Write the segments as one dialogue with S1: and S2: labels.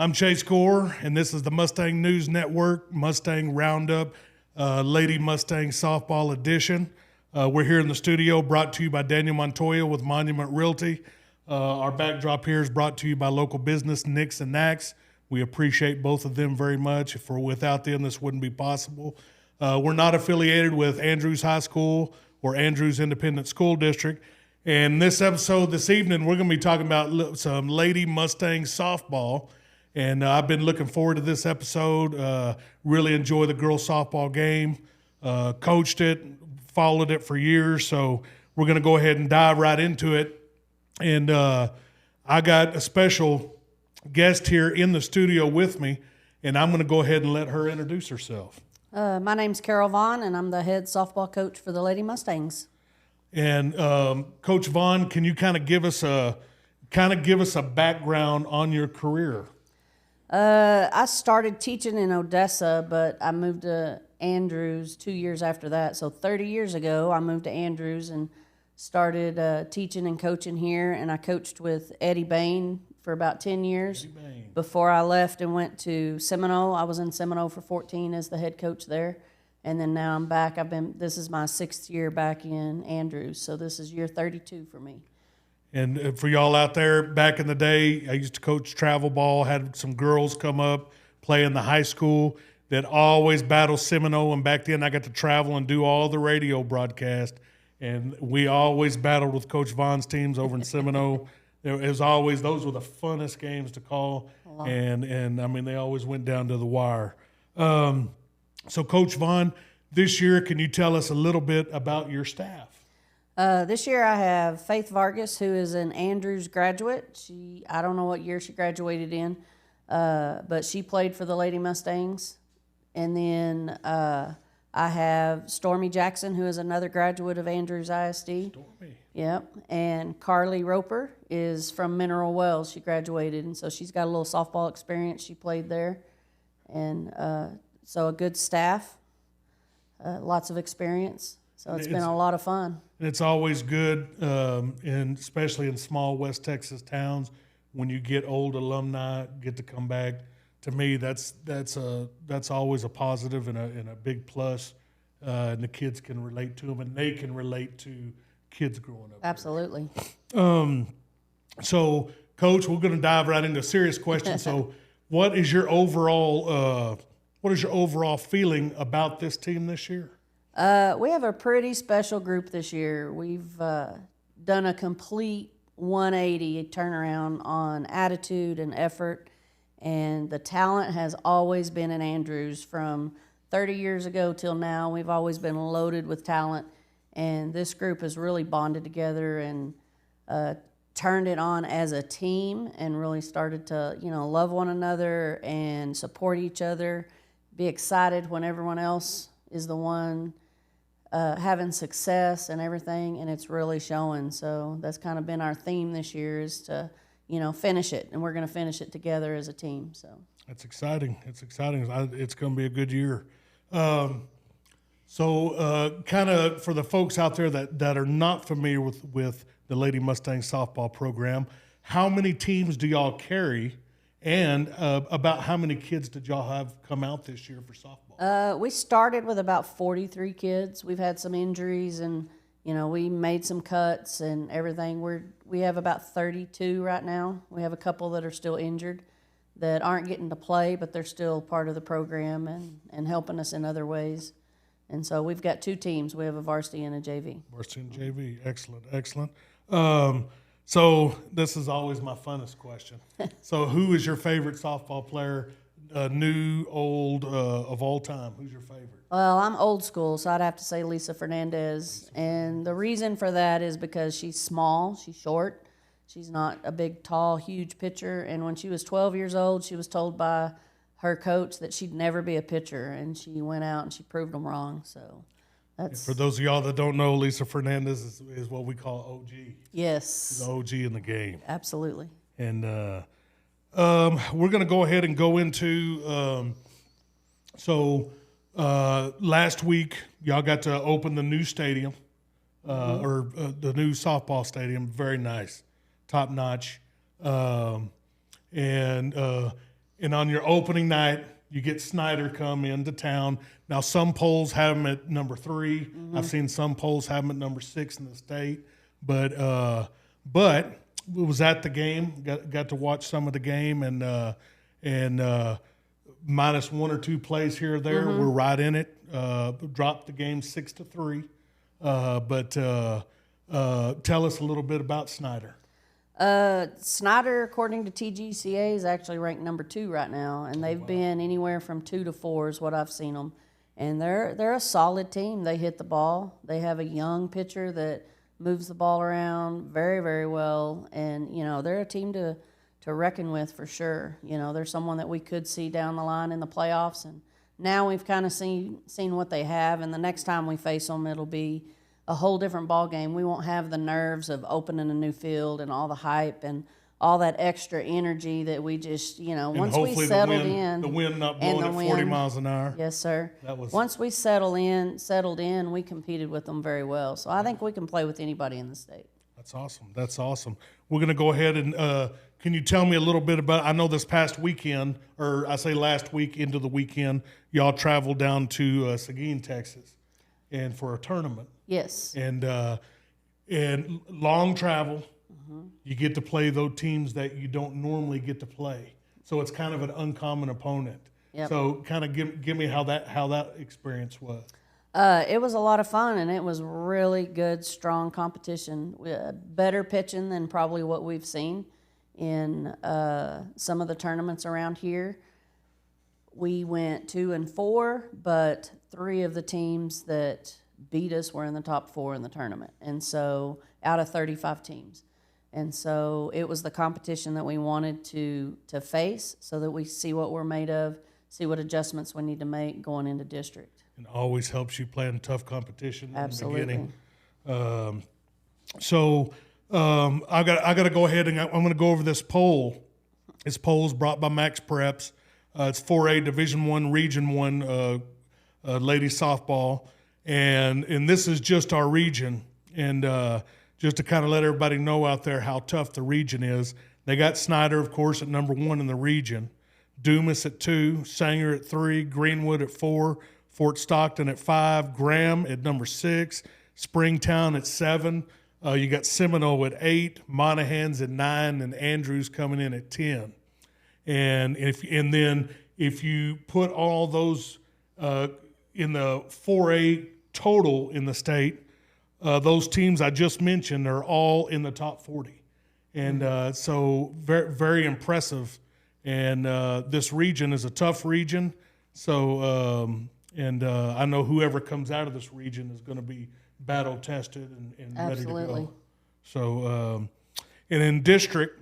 S1: I'm Chase Gore, and this is the Mustang News Network, Mustang Roundup, Lady Mustang Softball Edition. We're here in the studio, brought to you by Daniel Montoya with Monument Realty. Our backdrop here is brought to you by local business, Nix and Nax. We appreciate both of them very much. For without them, this wouldn't be possible. We're not affiliated with Andrews High School or Andrews Independent School District. And this episode this evening, we're going to be talking about some Lady Mustang softball. And I've been looking forward to this episode. Really enjoy the girls softball game. Coached it, followed it for years. So we're going to go ahead and dive right into it. And I got a special guest here in the studio with me, and I'm going to go ahead and let her introduce herself.
S2: My name's Carol Vaughn, and I'm the head softball coach for the Lady Mustangs.
S1: And Coach Vaughn, can you kind of give us a background on your career?
S2: I started teaching in Odessa, but I moved to Andrews 2 years after that. So 30 years ago, I moved to Andrews and started teaching and coaching here. And I coached with Eddie Bain for about 10 years before I left and went to Seminole. I was in Seminole for 14 as the head coach there. And then now I'm back. This is my 6th year back in Andrews. So this is year 32 for me.
S1: And for y'all out there, back in the day, I used to coach travel ball, had some girls come up, play in the high school that always battled Seminole. And back then I got to travel and do all the radio broadcast. And we always battled with Coach Vaughn's teams over in Seminole. It was always, those were the funnest games to call. And I mean, they always went down to the wire. So Coach Vaughn, this year, can you tell us a little bit about your staff?
S2: This year I have Faith Vargas, who is an Andrews graduate. I don't know what year she graduated in, but she played for the Lady Mustangs. And then I have Stormy Jackson, who is another graduate of Andrews ISD.
S1: Stormy.
S2: Yep. And Carly Roper is from Mineral Wells. She graduated, and so she's got a little softball experience. She played there. And so a good staff, lots of experience. So it's been a lot of fun.
S1: And it's always good, and especially in small West Texas towns, when you get old alumni get to come back. To me, that's always a positive and a big plus, and the kids can relate to them, and they can relate to kids growing up.
S2: Absolutely.
S1: So, Coach, we're going to dive right into a serious question. So, what is your overall feeling about this team this year?
S2: We have a pretty special group this year. We've done a complete 180 turnaround on attitude and effort, and the talent has always been in Andrews from 30 years ago till now. We've always been loaded with talent, and this group has really bonded together and turned it on as a team and really started to, love one another and support each other, be excited when everyone else is the one having success and everything, and it's really showing. So that's kind of been our theme this year, is to, finish it, and we're going to finish it together as a team. So
S1: that's exciting. It's exciting. It's going to be a good year. So kind of for the folks out there that are not familiar with the Lady Mustang softball program, how many teams do y'all carry? And about how many kids did y'all have come out this year for softball?
S2: We started with about 43 kids. We've had some injuries, and we made some cuts and everything. We have about 32 right now. We have a couple that are still injured that aren't getting to play, but they're still part of the program and helping us in other ways. And so we've got 2 teams. We have a varsity and a JV.
S1: Varsity and JV, excellent. So this is always my funnest question. So who is your favorite softball player, new, old, of all time? Who's your favorite?
S2: Well, I'm old school, so I'd have to say Lisa Fernandez. And the reason for that is because she's small, she's short. She's not a big, tall, huge pitcher. And when she was 12 years old, she was told by her coach that she'd never be a pitcher. And she went out and she proved them wrong. So that's...
S1: For those of y'all that don't know, Lisa Fernandez is what we call OG.
S2: Yes.
S1: She's the OG in the game.
S2: Absolutely.
S1: And we're going to go ahead and go into last week, y'all got to open the new stadium, or the new softball stadium. Very nice, top notch. And And on your opening night, you get Snyder come into town. Now, some polls have him at number 3. I've seen some polls have him at number 6 in the state. But was at the game. Got to watch some of the game, and minus 1 or 2 plays here or there, we're right in it. Dropped the game 6-3. But tell us a little bit about Snyder.
S2: Snyder, according to TGCA, is actually ranked number 2 right now, and they've been anywhere from 2 to 4 is what I've seen them. And they're a solid team. They hit the ball. They have a young pitcher that moves the ball around very, very well, and they're a team to reckon with for sure. They're someone that we could see down the line in the playoffs, and now we've kind of seen what they have, and the next time we face them, it'll be a whole different ball game. We won't have the nerves of opening a new field and all the hype and all that extra energy that we just, once we settled in.
S1: The wind not blowing at 40 miles an hour.
S2: Yes, sir. Once we settled in, we competed with them very well. So I think we can play with anybody in the state.
S1: That's awesome. That's awesome. We're going to go ahead and can you tell me a little bit about, I know this past weekend, or I say last week into the weekend, y'all traveled down to Seguin, Texas, and for a tournament.
S2: Yes.
S1: And long travel. You get to play those teams that you don't normally get to play. So it's kind of an uncommon opponent.
S2: Yep.
S1: So kind of give me how that experience was.
S2: It was a lot of fun, and it was really good, strong competition. Better pitching than probably what we've seen in some of the tournaments around here. We went 2-4, but 3 of the teams that beat us were in the top 4 in the tournament, and so out of 35 teams. And so it was the competition that we wanted to face so that we see what we're made of, see what adjustments we need to make going into district.
S1: And always helps you play in tough competition
S2: Absolutely.
S1: in the beginning. I got to go ahead and I'm going to go over this poll. This poll is brought by Max Preps. It's 4A Division I, Region 1 ladies softball. And this is just our region. And just to kind of let everybody know out there how tough the region is. They got Snyder, of course, at number 1 in the region. Dumas at 2, Sanger at 3, Greenwood at 4, Fort Stockton at 5, Graham at number 6, Springtown at 7. You got Seminole at 8, Monahans at 9, and Andrews coming in at 10. And then if you put all those in the 4A total in the state, those teams I just mentioned are all in the top 40. And so very, very impressive. And this region is a tough region. So, I know whoever comes out of this region is going to be battle tested and ready to go. So, and in district,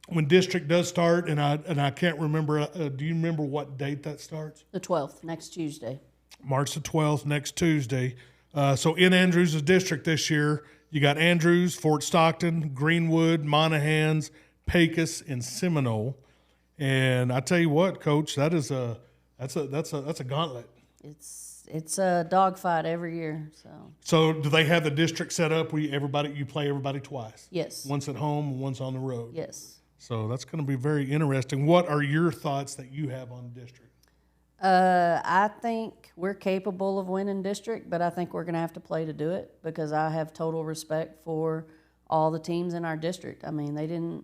S1: when district does start, and I can't remember, do you remember what date that starts?
S2: The 12th, next Tuesday.
S1: March the 12th, next Tuesday. So in Andrews' district this year, you got Andrews, Fort Stockton, Greenwood, Monahans, Pecos, and Seminole. And I tell you what, Coach, that's a gauntlet.
S2: It's a dogfight every year.
S1: So do they have the district set up where you play everybody twice?
S2: Yes.
S1: Once at home and once on the road.
S2: Yes.
S1: So that's going to be very interesting. What are your thoughts that you have on district?
S2: I think we're capable of winning district, but I think we're going to have to play to do it because I have total respect for all the teams in our district. I mean, they didn't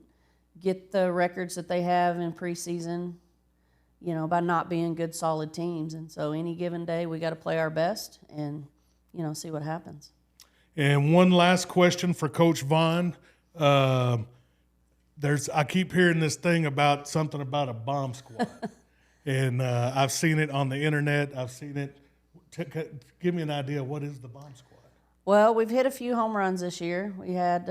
S2: get the records that they have in preseason, by not being good, solid teams. And so any given day, we got to play our best and, see what happens. And
S1: one last question for Coach Vaughn. I keep hearing this thing about something about a bomb squad. And I've seen it on the internet. I've seen it. Give me an idea. What is the bomb squad?
S2: Well, we've hit a few home runs this year. We had,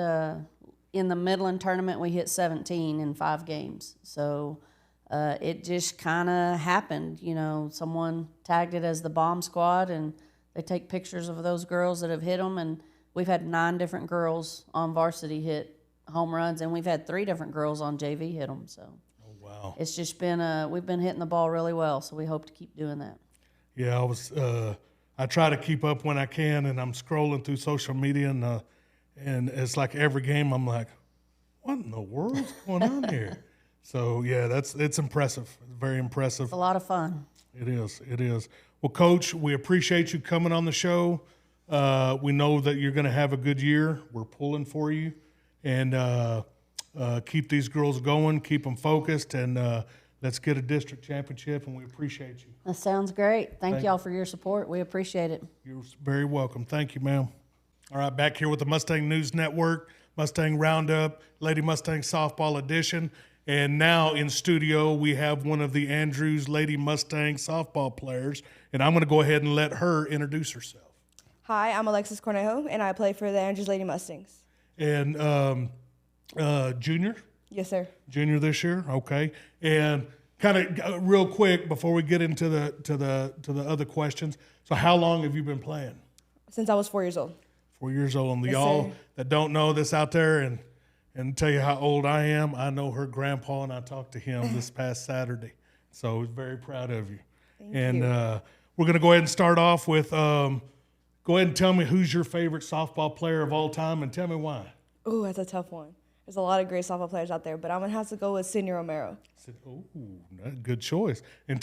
S2: in the Midland tournament, we hit 17 in 5 games. So it just kind of happened. Someone tagged it as the bomb squad, and they take pictures of those girls that have hit them. And we've had 9 different girls on varsity hit home runs, and we've had 3 different girls on JV hit them. So.
S1: Wow.
S2: It's just been we've been hitting the ball really well, so we hope to keep doing that.
S1: Yeah, I try to keep up when I can, and I'm scrolling through social media, and it's like every game I'm like, what in the world's going on here? So yeah, it's impressive. It's very impressive.
S2: It's a lot of fun.
S1: It is. It is. Well, Coach, we appreciate you coming on the show. We know that you're going to have a good year. We're pulling for you, and keep these girls going. Keep them focused, and let's get a district championship. And we appreciate you.
S2: That sounds great. Thank y'all for your support. We appreciate it.
S1: You're very welcome. Thank you, ma'am. All right, back here with the Mustang News Network, Mustang Roundup, Lady Mustang Softball Edition. And now in studio, we have one of the Andrews Lady Mustang softball players. And I'm going to go ahead and let her introduce herself.
S3: Hi, I'm Alexys Cornejo, and I play for the Andrews Lady Mustangs.
S1: And junior?
S3: Yes, sir.
S1: Junior this year? Okay. And kind of real quick before we get into the other questions. So how long have you been playing?
S3: Since I was 4 years old.
S1: 4 years old. And
S3: Yes,
S1: y'all
S3: sir.
S1: that don't know this out there and tell you how old I am, I know her grandpa, and I talked to him this past Saturday. So I was very proud of you.
S3: Thank
S1: and
S3: you.
S1: We're going to go ahead and start off with, go ahead and tell me who's your favorite softball player of all time, and tell me why.
S3: Ooh, that's a tough one. There's a lot of great softball players out there, but I'm going to have to go with Sydney Romero.
S1: I said, oh, good choice. And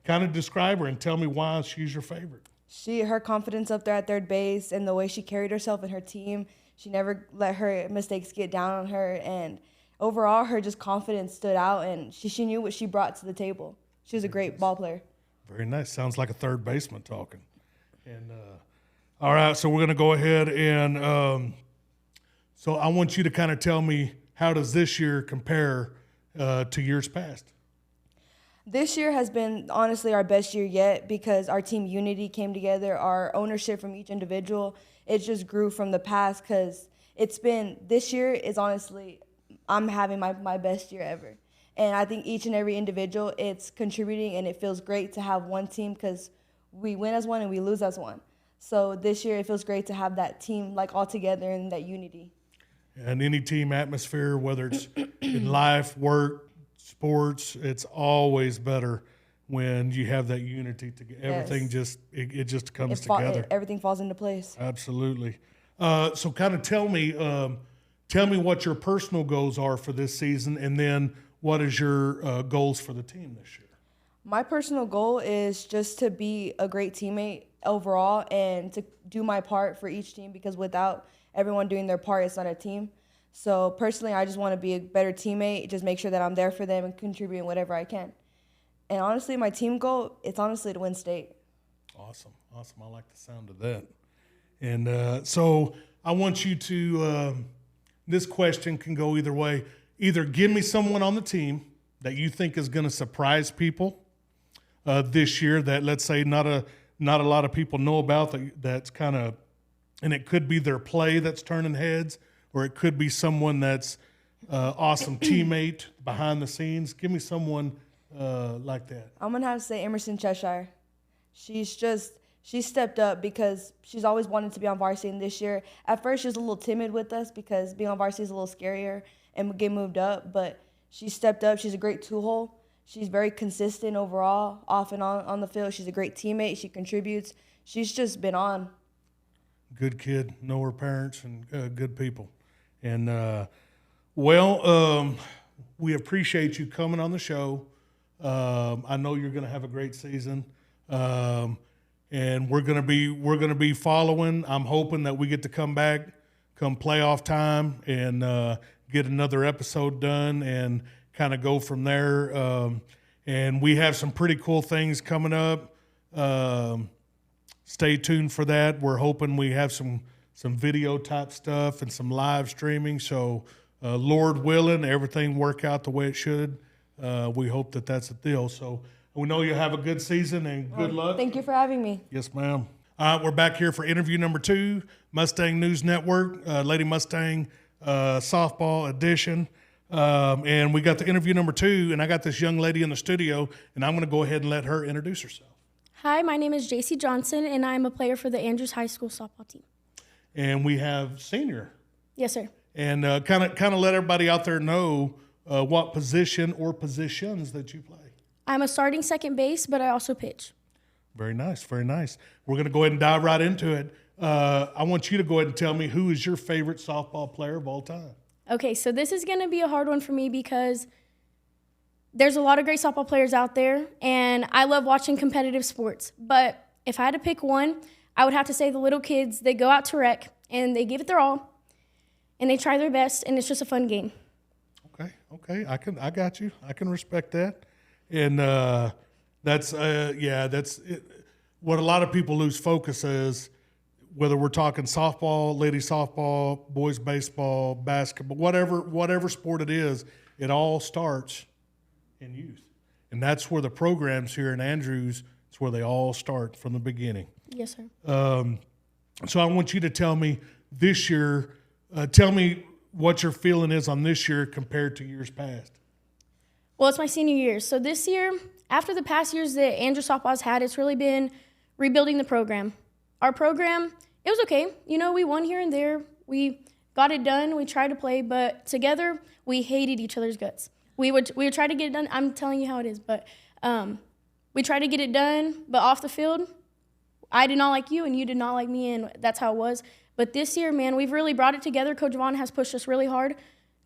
S1: kind of describe her and tell me why she's your favorite.
S3: Her confidence up there at third base and the way she carried herself and her team, she never let her mistakes get down on her. And overall, her just confidence stood out, and she knew what she brought to the table. She was a great ball player.
S1: Very nice. Sounds like a third baseman talking. And all right, so we're going to go ahead and so I want you to kind of tell me, how does this year compare to years past?
S3: This year has been honestly our best year yet because our team unity came together, our ownership from each individual. It just grew from the past because this year is honestly, I'm having my best year ever. And I think each and every individual, it's contributing, and it feels great to have one team because we win as one and we lose as one. So this year it feels great to have that team like all together and that unity.
S1: And any team atmosphere, whether it's in life, work, sports, it's always better when you have that unity. Everything just comes together.
S3: Everything falls into place.
S1: Absolutely. So kind of tell me what your personal goals are for this season, and then what is your goals for the team this year?
S3: My personal goal is just to be a great teammate overall and to do my part for each team, because without everyone doing their part, it's not a team. So personally, I just want to be a better teammate, just make sure that I'm there for them and contributing whatever I can. And honestly, my team goal, it's honestly to win state.
S1: Awesome. I like the sound of that. And so I want you to, this question can go either way. Either give me someone on the team that you think is going to surprise people this year that, let's say, not a lot of people know about, that's kind of, and it could be their play that's turning heads, or it could be someone that's awesome teammate behind the scenes. Give me someone like that.
S3: I'm going to have to say Emerson Cheshire. She stepped up because she's always wanted to be on varsity, and this year, at first she was a little timid with us because being on varsity is a little scarier and get moved up, but she stepped up. She's a great two-hole. She's very consistent overall, off and on the field. She's a great teammate. She contributes. She's just been on.
S1: Good kid, know her parents, and good people. And, we appreciate you coming on the show. I know you're going to have a great season. And we're going to be following. I'm hoping that we get to come back come playoff time and get another episode done and kind of go from there. And we have some pretty cool things coming up. Stay tuned for that. We're hoping we have some video type stuff and some live streaming. So Lord willing, everything work out the way it should. We hope that that's the deal. So we know you'll have a good season and good luck.
S3: Thank you for having me.
S1: Yes, ma'am. All right, we're back here for interview number 2, Mustang News Network, Lady Mustang Softball Edition. And we got the interview number 2, and I got this young lady in the studio, and I'm going to go ahead and let her introduce herself.
S4: Hi, my name is Jacee Johnson, and I'm a player for the Andrews High School softball team.
S1: And we have senior.
S4: Yes, sir.
S1: And kind of let everybody out there know what position or positions that you play.
S4: I'm a starting second base, but I also pitch.
S1: Very nice, very nice. We're going to go ahead and dive right into it. I want you to go ahead and tell me, who is your favorite softball player of all time?
S4: Okay, so this is going to be a hard one for me because there's a lot of great softball players out there, and I love watching competitive sports. But if I had to pick one, I would have to say the little kids, they go out to rec, and they give it their all, and they try their best, and it's just a fun game.
S1: Okay. I got you. I can respect that. And that's it. What a lot of people lose focus is, whether we're talking softball, lady softball, boys baseball, basketball, whatever sport it is, it all starts in youth. And that's where the programs here in Andrews, it's where they all start from the beginning.
S4: Yes, sir.
S1: So I want you to tell me this year, tell me what your feeling is on this year compared to years past.
S4: Well, it's my senior year. So this year, after the past years that Andrews softball has had, it's really been rebuilding the program. Our program, it was okay. You know, we won here and there. We got it done. We tried to play, but together we hated each other's guts. We would try to get it done. I'm telling you how it is, but we tried to get it done, but off the field, I did not like you and you did not like me, and that's how it was. But this year, man, we've really brought it together. Coach Vaughn has pushed us really hard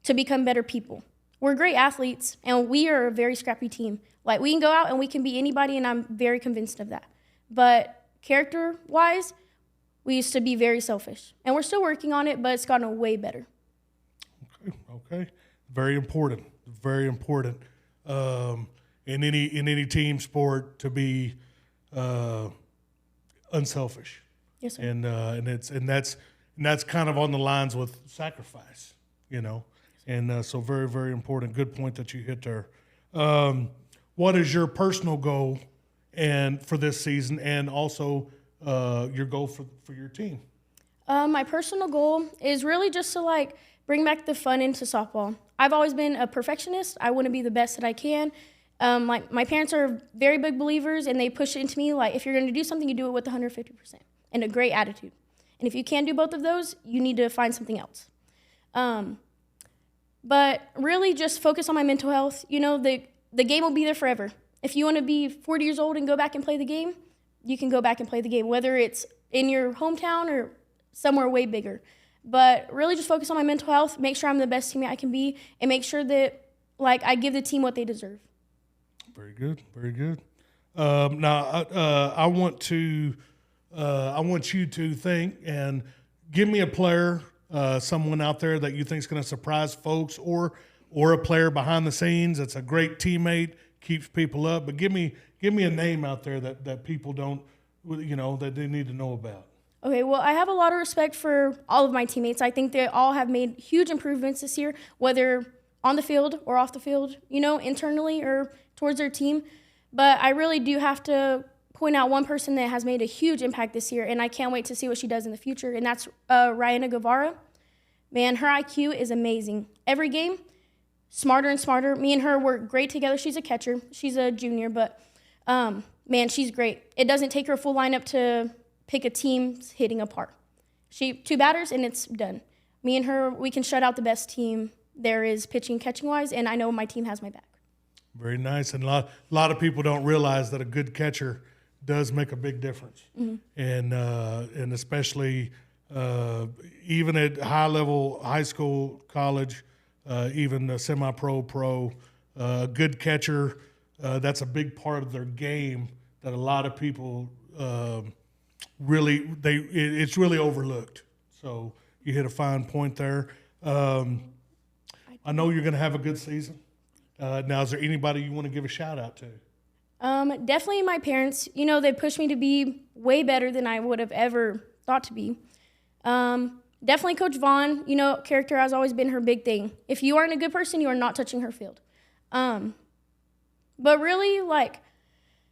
S4: to become better people. We're great athletes, and we are a very scrappy team. Like, we can go out and we can beat anybody, and I'm very convinced of that. But character-wise, we used to be very selfish. And we're still working on it, but it's gotten way better.
S1: Okay. Very important. Very important. In any team sport, to be unselfish.
S4: Yes, sir.
S1: And that's kind of on the lines with sacrifice, you know. And so very, very important. Good point that you hit there. What is your personal goal and for this season, and also your goal for your team?
S4: My personal goal is really just to bring back the fun into softball. I've always been a perfectionist. I want to be the best that I can. My parents are very big believers, and they push it into me. If you're going to do something, you do it with 150% and a great attitude. And if you can't do both of those, you need to find something else. But really just focus on my mental health. You know, the game will be there forever. If you want to be 40 years old and go back and play the game, you can go back and play the game, whether it's in your hometown or somewhere way bigger. But really just focus on my mental health, make sure I'm the best teammate I can be, and make sure that I give the team what they deserve.
S1: Very good, very good. Now I want you to think and give me a player, someone out there that you think is going to surprise folks, or a player behind the scenes that's a great teammate, keeps people up. But give me a name out there that people don't, that they need to know about.
S4: Okay, well, I have a lot of respect for all of my teammates. I think they all have made huge improvements this year, whether on the field or off the field, internally or towards their team. But I really do have to point out one person that has made a huge impact this year, and I can't wait to see what she does in the future, and that's Ryana Guevara. Man, her IQ is amazing. Every game, smarter and smarter. Me and her work great together. She's a catcher. She's a junior, but, man, she's great. It doesn't take her a full lineup to pick a team hitting apart. Two batters, and it's done. Me and her, we can shut out the best team there is pitching, catching-wise, and I know my team has my back.
S1: Very nice. And a lot of people don't realize that a good catcher does make a big difference. Mm-hmm. And especially even at high level, high school, college, even semi-pro, pro, a good catcher, that's a big part of their game that a lot of people it's really overlooked. So you hit a fine point there. I know you're going to have a good season. Now, is there anybody you want to give a shout out to?
S4: Definitely my parents. They pushed me to be way better than I would have ever thought to be. Definitely Coach Vaughn. Character has always been her big thing. If you aren't a good person, you are not touching her field. But really,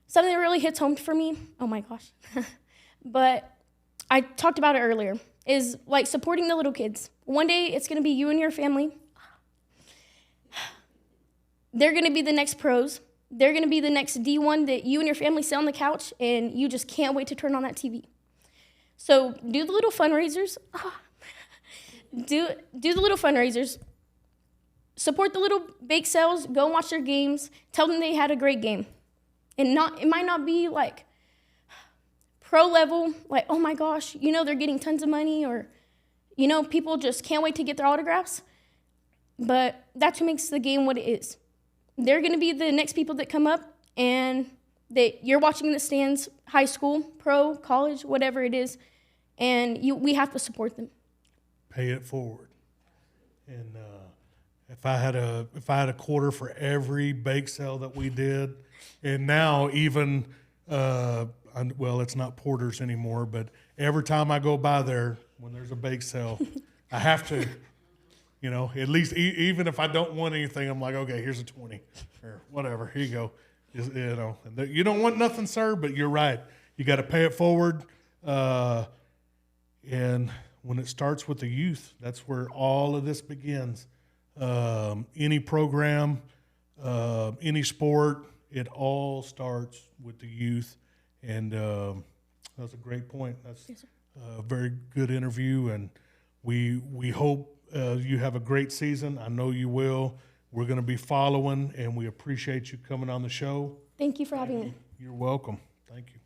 S4: something that really hits home for me, oh my gosh, but I talked about it earlier, is supporting the little kids. One day it's going to be you and your family. They're going to be the next pros. They're going to be the next D1 that you and your family sit on the couch and you just can't wait to turn on that TV. So do the little fundraisers. Do the little fundraisers. Support the little bake sales. Go and watch their games. Tell them they had a great game. And it might not be pro level, oh my gosh, they're getting tons of money, or, people just can't wait to get their autographs. But that's what makes the game what it is. they're going to be the next people that come up, and you're watching in the stands, high school, pro, college, whatever it is, and we have to support them.
S1: Pay it forward. And if I had a quarter for every bake sale that we did, and now even well, it's not Porter's anymore, but every time I go by there when there's a bake sale, I have to, at least even if I don't want anything, I'm like, okay, here's a 20 or whatever. Here you go. And you don't want nothing, sir, but you're right. You got to pay it forward. And when it starts with the youth, that's where all of this begins. Any program, any sport, it all starts with the youth. And that's a great point. That's a very good interview, and we hope you have a great season. I know you will. We're going to be following, and we appreciate you coming on the show.
S4: Thank you for having me.
S1: You're welcome. Thank you.